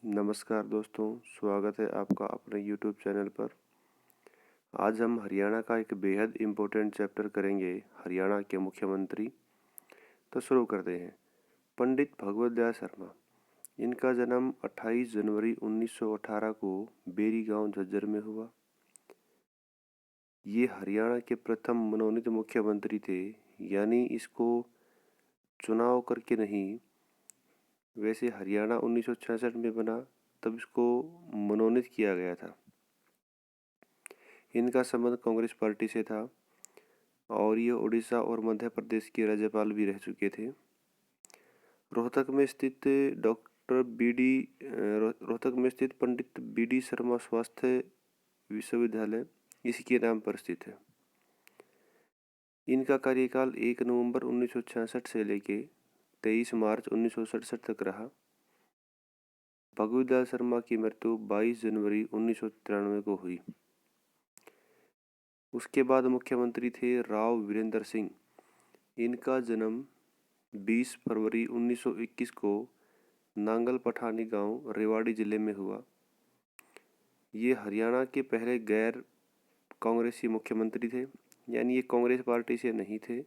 नमस्कार दोस्तों, स्वागत है आपका अपने YouTube चैनल पर। आज हम हरियाणा का एक बेहद इम्पोर्टेंट चैप्टर करेंगे, हरियाणा के मुख्यमंत्री। तो शुरू करते हैं। पंडित भगवत दयाल शर्मा, इनका जन्म 28 जनवरी 1918 को बेरी गांव झज्जर में हुआ। ये हरियाणा के प्रथम मनोनीत मुख्यमंत्री थे, यानी इसको चुनाव करके नहीं। वैसे हरियाणा 1966 में बना, तब इसको मनोनीत किया गया था। इनका संबंध कांग्रेस पार्टी से था और ये उड़ीसा और मध्य प्रदेश के राज्यपाल भी रह चुके थे। रोहतक में स्थित रोहतक में स्थित पंडित बी.डी. शर्मा स्वास्थ्य विश्वविद्यालय इसी के नाम पर स्थित है। इनका कार्यकाल 1 नवंबर 1966 से लेके 23 मार्च 1967 तक रहा। भगवत दयाल शर्मा की मृत्यु 22 जनवरी 1993 को हुई। उसके बाद मुख्यमंत्री थे राव वीरेंद्र सिंह। इनका जन्म 20 फरवरी 1921 को नांगल पठानी गांव रेवाड़ी जिले में हुआ। ये हरियाणा के पहले गैर कांग्रेसी मुख्यमंत्री थे, यानी ये कांग्रेस पार्टी से नहीं थे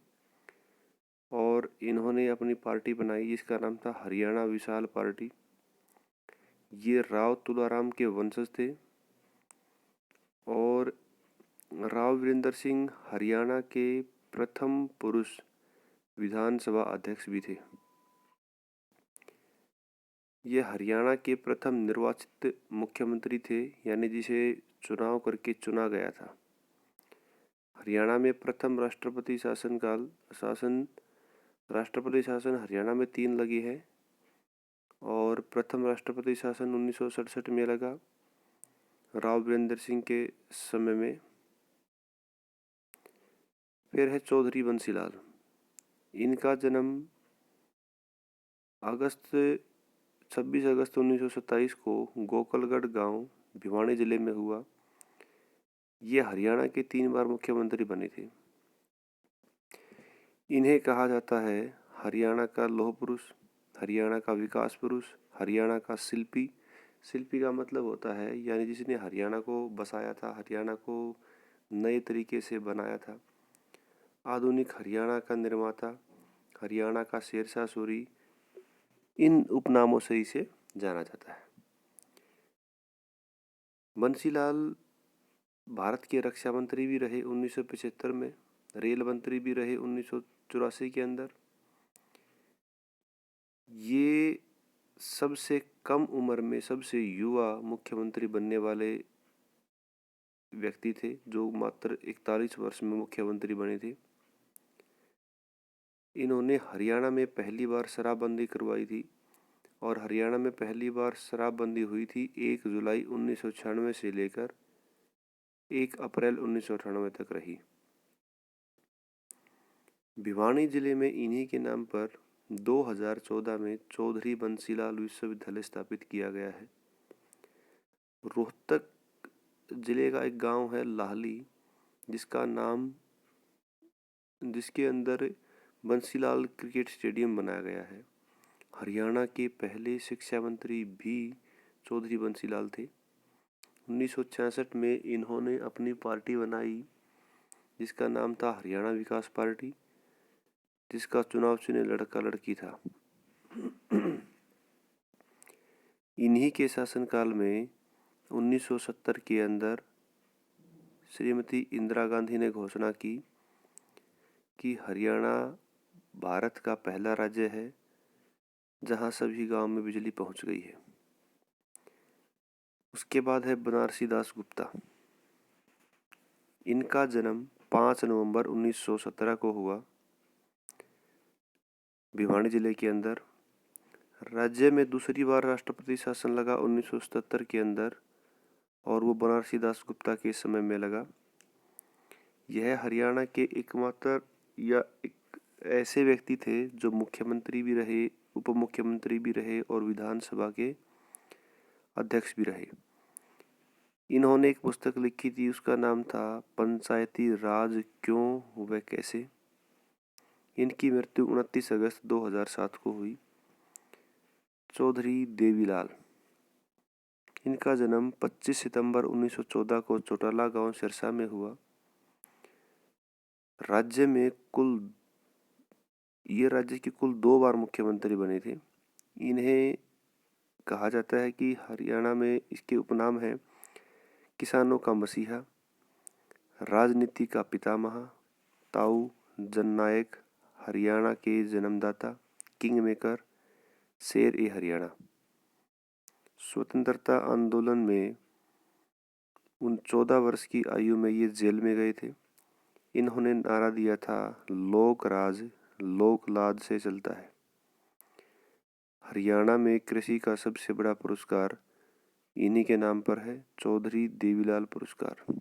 और इन्होंने अपनी पार्टी बनाई जिसका नाम था हरियाणा विशाल पार्टी। ये राव तुलाराम के वंशज थे और राव वीरेंद्र सिंह हरियाणा के प्रथम पुरुष विधानसभा अध्यक्ष भी थे। ये हरियाणा के प्रथम निर्वाचित मुख्यमंत्री थे, यानी जिसे चुनाव करके चुना गया था। हरियाणा में प्रथम राष्ट्रपति शासन हरियाणा में 3 लगी है और प्रथम राष्ट्रपति शासन 1967 में लगा राव वीरेंद्र सिंह के समय में। फिर है चौधरी बंसीलाल। इनका जन्म 26 अगस्त 1927 को गोकलगढ़ गांव भिवानी जिले में हुआ। ये हरियाणा के 3 बार मुख्यमंत्री बने थे। इन्हें कहा जाता है हरियाणा का लौह पुरुष, हरियाणा का विकास पुरुष, हरियाणा का शिल्पी। शिल्पी का मतलब होता है यानी जिसने हरियाणा को बसाया था, हरियाणा को नए तरीके से बनाया था। आधुनिक हरियाणा का निर्माता, हरियाणा का शेरशाह सूरी, इन उपनामों से इसे जाना जाता है। बंसीलाल भारत के रक्षा मंत्री भी रहे 1975 में, रेल मंत्री भी रहे 1984 के अंदर। ये सबसे कम उम्र में सबसे युवा मुख्यमंत्री बनने वाले व्यक्ति थे, जो मात्र 41 वर्ष में मुख्यमंत्री बने थे। इन्होंने हरियाणा में पहली बार शराबबंदी करवाई थी और हरियाणा में पहली बार शराबबंदी हुई थी 1 जुलाई 1996 से लेकर 1 अप्रैल 1998 तक रही। भिवानी जिले में इन्हीं के नाम पर 2014 में चौधरी बंसीलाल विश्वविद्यालय स्थापित किया गया है। रोहतक जिले का एक गांव है लाहली, जिसके अंदर बंसीलाल क्रिकेट स्टेडियम बनाया गया है। हरियाणा के पहले शिक्षा मंत्री भी चौधरी बंसीलाल थे। 1966 में इन्होंने अपनी पार्टी बनाई जिसका नाम था हरियाणा विकास पार्टी, जिसका चुनाव चिन्ह लड़का लड़की था। इन्हीं के शासनकाल में 1970 के अंदर श्रीमती इंदिरा गांधी ने घोषणा की कि हरियाणा भारत का पहला राज्य है जहां सभी गांव में बिजली पहुंच गई है। उसके बाद है बनारसी दास गुप्ता। इनका जन्म 5 नवंबर 1917 को हुआ भिवानी जिले के अंदर। राज्य में दूसरी बार राष्ट्रपति शासन लगा 1977 के अंदर और वो बनारसी दास गुप्ता के समय में लगा। यह हरियाणा के एकमात्र या एक ऐसे व्यक्ति थे जो मुख्यमंत्री भी रहे, उप मुख्यमंत्री भी रहे और विधानसभा के अध्यक्ष भी रहे। इन्होंने एक पुस्तक लिखी थी, उसका नाम था पंचायती राज क्यों व कैसे। इनकी मृत्यु 29 अगस्त 2007 को हुई। चौधरी देवीलाल, इनका जन्म 25 सितंबर 1914 को चौटाला गांव सिरसा में हुआ। ये राज्य की कुल 2 बार मुख्यमंत्री बने थे। इन्हें कहा जाता है कि हरियाणा में इसके उपनाम है किसानों का मसीहा, राजनीति का पितामह, ताऊ जननायक, हरियाणा के जन्मदाता, किंग मेकर, शेर ए हरियाणा। स्वतंत्रता आंदोलन में 14 वर्ष की आयु में ये जेल में गए थे। इन्होंने नारा दिया था, लोक राज लोक लाज से चलता है। हरियाणा में कृषि का सबसे बड़ा पुरस्कार इन्हीं के नाम पर है, चौधरी देवीलाल पुरस्कार।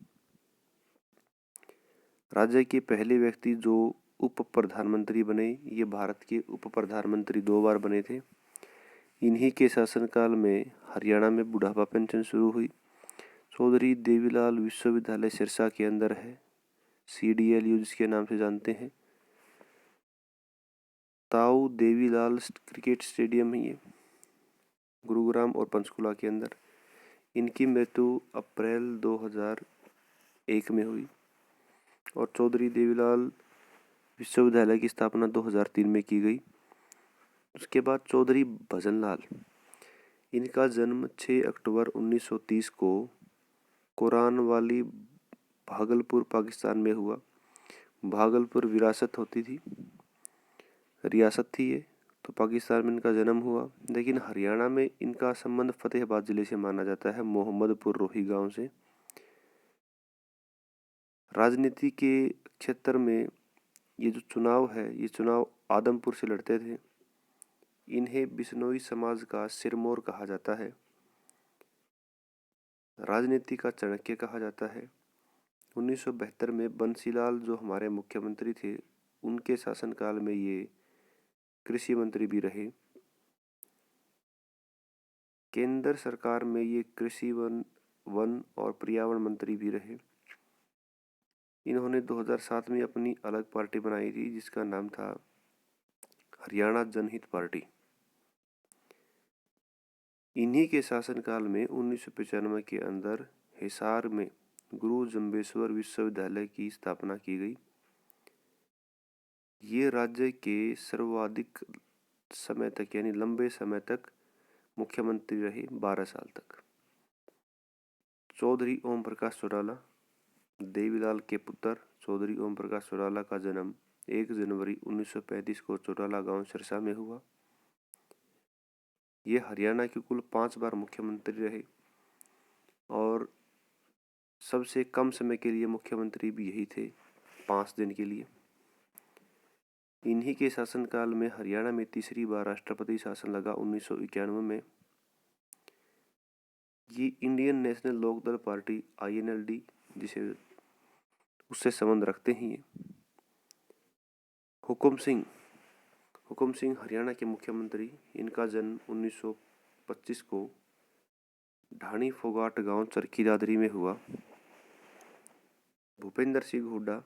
राज्य के पहले व्यक्ति जो उप प्रधानमंत्री बने, ये भारत के उप प्रधानमंत्री 2 बार बने थे। इन्हीं के शासनकाल में हरियाणा में बुढ़ापा पेंशन शुरू हुई। चौधरी देवीलाल विश्वविद्यालय सिरसा के अंदर है, CDLU जिसके नाम से जानते हैं। ताऊ देवीलाल क्रिकेट स्टेडियम है ये, गुरुग्राम और पंचकुला के अंदर। इनकी मृत्यु अप्रैल 2001 में हुई और चौधरी देवीलाल विश्वविद्यालय की स्थापना 2003 में की गई। उसके बाद चौधरी भजनलाल, इनका जन्म 6 अक्टूबर 1930 को कोरानवाली भागलपुर पाकिस्तान में हुआ। भागलपुर रियासत थी ये, तो पाकिस्तान में इनका जन्म हुआ। लेकिन हरियाणा में इनका संबंध फतेहाबाद जिले से माना जाता है, मोहम्मदपुर रोही गांव से। राजनीति के क्षेत्र में ये जो चुनाव है, ये चुनाव आदमपुर से लड़ते थे। इन्हें बिश्नोई समाज का सिरमौर कहा जाता है। राजनीति का चाणक्य कहा जाता है। 1972 में बंसीलाल जो हमारे मुख्यमंत्री थे, उनके शासनकाल में ये कृषि मंत्री भी रहे। केंद्र सरकार में ये कृषि वन और पर्यावरण मंत्री भी रहे। इन्होंने 2007 में अपनी अलग पार्टी बनाई थी जिसका नाम था हरियाणा जनहित पार्टी। इन्हीं के शासनकाल में 1995 के अंदर हिसार में गुरु जम्बेश्वर विश्वविद्यालय की स्थापना की गई। ये राज्य के सर्वाधिक समय तक यानी लंबे समय तक मुख्यमंत्री रहे, 12 साल तक। चौधरी ओम प्रकाश चौटाला, देवीलाल के पुत्र चौधरी ओम प्रकाश चौटाला का जन्म 1 जनवरी 1935 को चौटाला गांव सिरसा में हुआ। ये हरियाणा के कुल 5 बार मुख्यमंत्री रहे और सबसे कम समय के लिए मुख्यमंत्री भी यही थे, 5 दिन के लिए। इन्हीं के शासनकाल में हरियाणा में तीसरी बार राष्ट्रपति शासन लगा 1991 में। ये Indian National Lok Dal party INLD जिसे उससे संबंध रखते हैं। ये हुकुम सिंह हरियाणा के मुख्यमंत्री। इनका जन्म 1925 को ढाणी फोगाट गांव चरखी दादरी में हुआ। भूपेंद्र सिंह हुड्डा,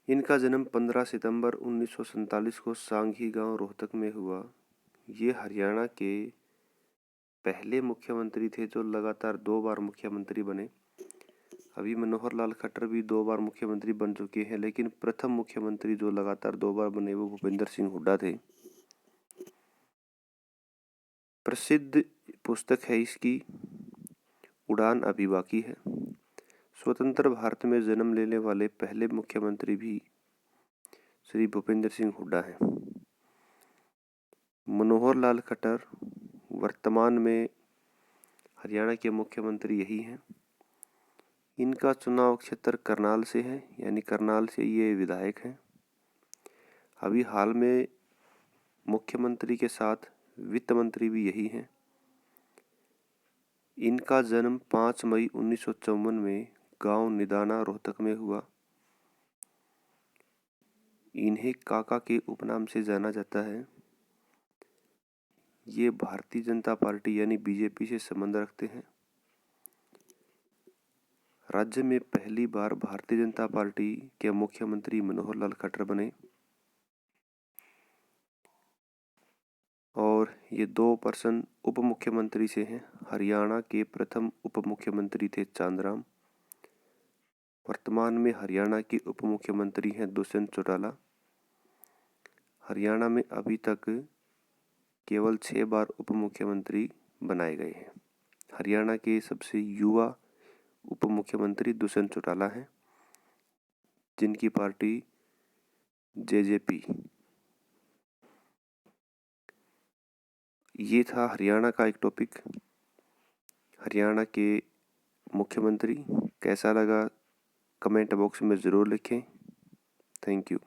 इनका जन्म 15 सितंबर 1947 को सांघी गांव रोहतक में हुआ। ये हरियाणा के पहले मुख्यमंत्री थे जो लगातार 2 बार मुख्यमंत्री बने। अभी मनोहर लाल खट्टर भी 2 बार मुख्यमंत्री बन चुके हैं, लेकिन प्रथम मुख्यमंत्री जो लगातार 2 बार बने वो भूपेंद्र सिंह हुड्डा थे। प्रसिद्ध पुस्तक है इसकी उड़ान अभी बाकी है। स्वतंत्र भारत में जन्म लेने वाले पहले मुख्यमंत्री भी श्री भूपेंद्र सिंह हुड्डा हैं। मनोहर लाल खट्टर वर्तमान में हरियाणा के मुख्यमंत्री यही हैं। इनका चुनाव क्षेत्र करनाल से है, यानी करनाल से ये विधायक हैं। अभी हाल में मुख्यमंत्री के साथ वित्त मंत्री भी यही हैं। इनका जन्म 5 मई 1954 में गांव निदाना रोहतक में हुआ। इन्हें काका के उपनाम से जाना जाता है। ये भारतीय जनता पार्टी यानी BJP से संबंध रखते हैं। राज्य में पहली बार भारतीय जनता पार्टी के मुख्यमंत्री मनोहर लाल खट्टर बने और ये 2 पर्सन उप मुख्यमंत्री से हैं। हरियाणा के प्रथम उप मुख्यमंत्री थे चांदराम। वर्तमान में हरियाणा के उप मुख्यमंत्री हैं दुष्यंत चौटाला। हरियाणा में अभी तक केवल 6 बार उप मुख्यमंत्री बनाए गए हैं। हरियाणा के सबसे युवा उप मुख्यमंत्री दुष्यंत चौटाला हैं, जिनकी पार्टी जेजेपी। ये था हरियाणा का एक टॉपिक। हरियाणा के मुख्यमंत्री कैसा लगा कमेंट बॉक्स में ज़रूर लिखें। Thank you.